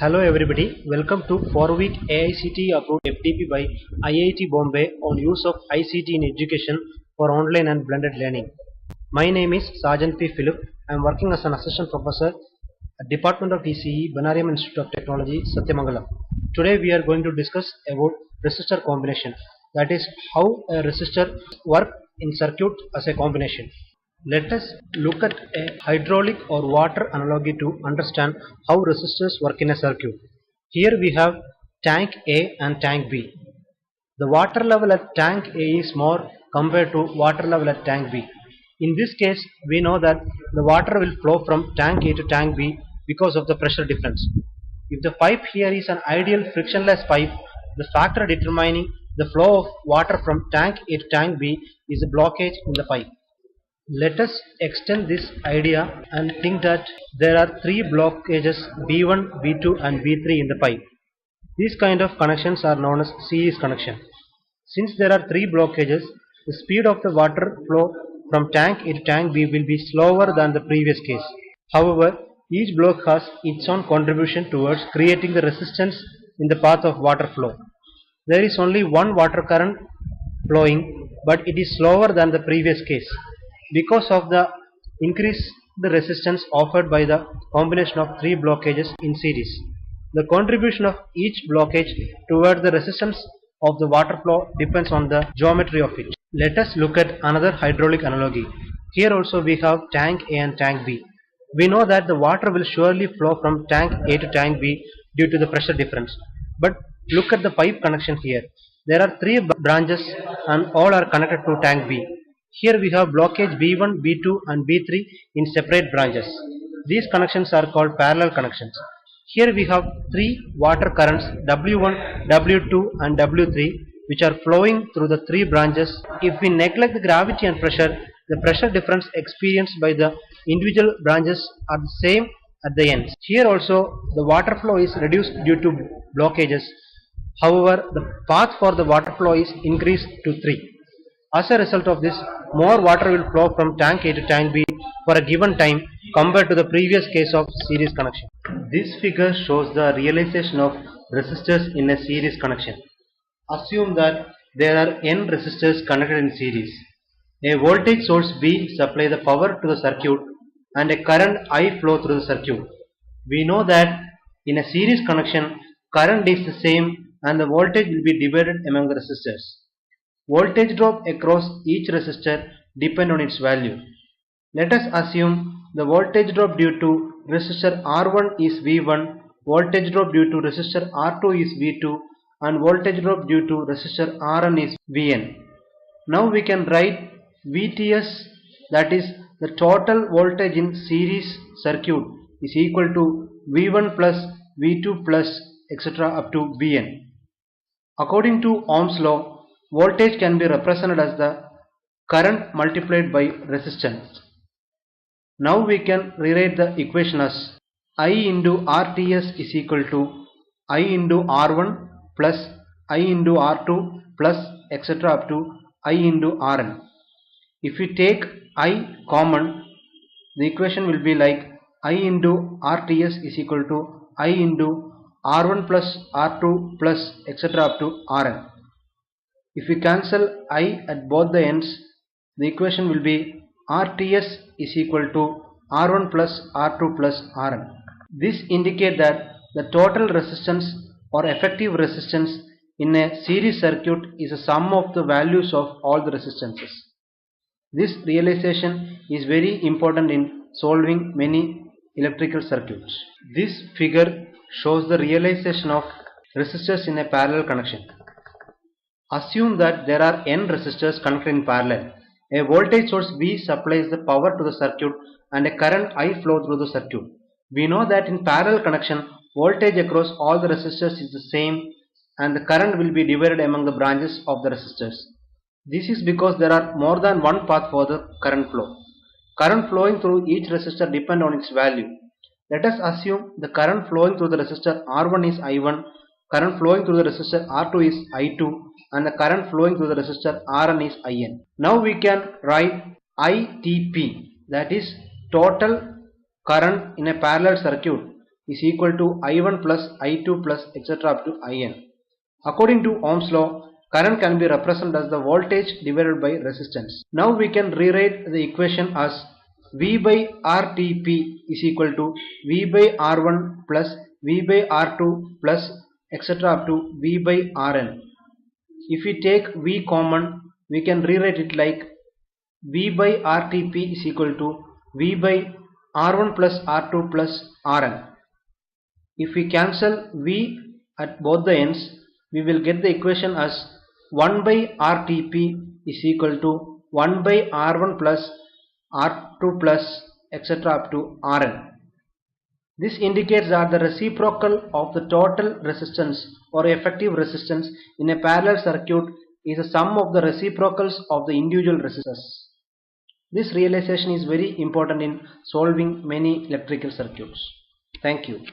Hello everybody, welcome to 4-week AICTE approved FDP by IIT Bombay on use of ICT in education for online and blended learning. My name is Sergeant P. Philip. I am working as an assistant professor at Department of ECE, Banariam Institute of Technology, Satyamangalam. Today we are going to discuss about resistor combination, that is how a resistor work in circuit as a combination. Let us look at a hydraulic or water analogy to understand how resistors work in a circuit. Here we have tank A and tank B. The water level at tank A is more compared to water level at tank B. In this case, we know that the water will flow from tank A to tank B because of the pressure difference. If the pipe here is an ideal frictionless pipe, the factor determining the flow of water from tank A to tank B is a blockage in the pipe. Let us extend this idea and think that there are three blockages B1, B2 and B3 in the pipe. These kind of connections are known as series connection. Since there are three blockages, the speed of the water flow from tank A to tank B will be slower than the previous case. However, each block has its own contribution towards creating the resistance in the path of water flow. There is only one water current flowing, but it is slower than the previous case because of the increased resistance offered by the combination of three blockages in series. The contribution of each blockage toward the resistance of the water flow depends on the geometry of it. Let us look at another hydraulic analogy. Here also we have tank A and tank B. We know that the water will surely flow from tank A to tank B due to the pressure difference. But look at the pipe connection here. There are three branches and all are connected to tank B. Here we have blockage B1, B2 and B3 in separate branches. These connections are called parallel connections. Here we have three water currents W1, W2 and W3 which are flowing through the three branches. If we neglect the gravity and pressure, the pressure difference experienced by the individual branches are the same at the ends. Here also the water flow is reduced due to blockages. However, the path for the water flow is increased to 3. As a result of this, more water will flow from tank A to tank B for a given time compared to the previous case of series connection. This figure shows the realization of resistors in a series connection. Assume that there are n resistors connected in series. A voltage source B supplies the power to the circuit and a current I flow through the circuit. We know that in a series connection, current is the same and the voltage will be divided among the resistors. Voltage drop across each resistor depend on its value. Let us assume the voltage drop due to resistor R1 is V1, voltage drop due to resistor R2 is V2 and voltage drop due to resistor Rn is Vn. Now we can write VTS, that is the total voltage in series circuit, is equal to V1 plus V2 plus etc. up to Vn. According to Ohm's law, voltage can be represented as the current multiplied by resistance. Now we can rewrite the equation as I into RTS is equal to I into R1 plus I into R2 plus etc. up to I into Rn. If we take I common, the equation will be like I into RTS is equal to I into R1 plus R2 plus etc. up to Rn. If we cancel I at both the ends, the equation will be RTS is equal to R1 plus R2 plus Rn. This indicates that the total resistance or effective resistance in a series circuit is a sum of the values of all the resistances. This realization is very important in solving many electrical circuits. This figure shows the realization of resistors in a parallel connection. Assume that there are n resistors connected in parallel. A voltage source V supplies the power to the circuit and a current I flow through the circuit. We know that in parallel connection, voltage across all the resistors is the same and the current will be divided among the branches of the resistors. This is because there are more than one path for the current flow. Current flowing through each resistor depend on its value. Let us assume the current flowing through the resistor R1 is I1, current flowing through the resistor R2 is I2 and the current flowing through the resistor Rn is In. Now we can write ITP, that is total current in a parallel circuit is equal to I1 plus I2 plus etc. up to In. According to Ohm's law, current can be represented as the voltage divided by resistance. Now we can rewrite the equation as V by RTP is equal to V by R1 plus V by R2 plus etc. up to V by Rn. If we take V common, we can rewrite it like V by RTP is equal to V by R1 plus R2 plus Rn. If we cancel V at both the ends, we will get the equation as 1 by RTP is equal to 1 by R1 plus R2 plus etc. up to Rn. This indicates that the reciprocal of the total resistance or effective resistance in a parallel circuit is the sum of the reciprocals of the individual resistors. This realization is very important in solving many electrical circuits. Thank you.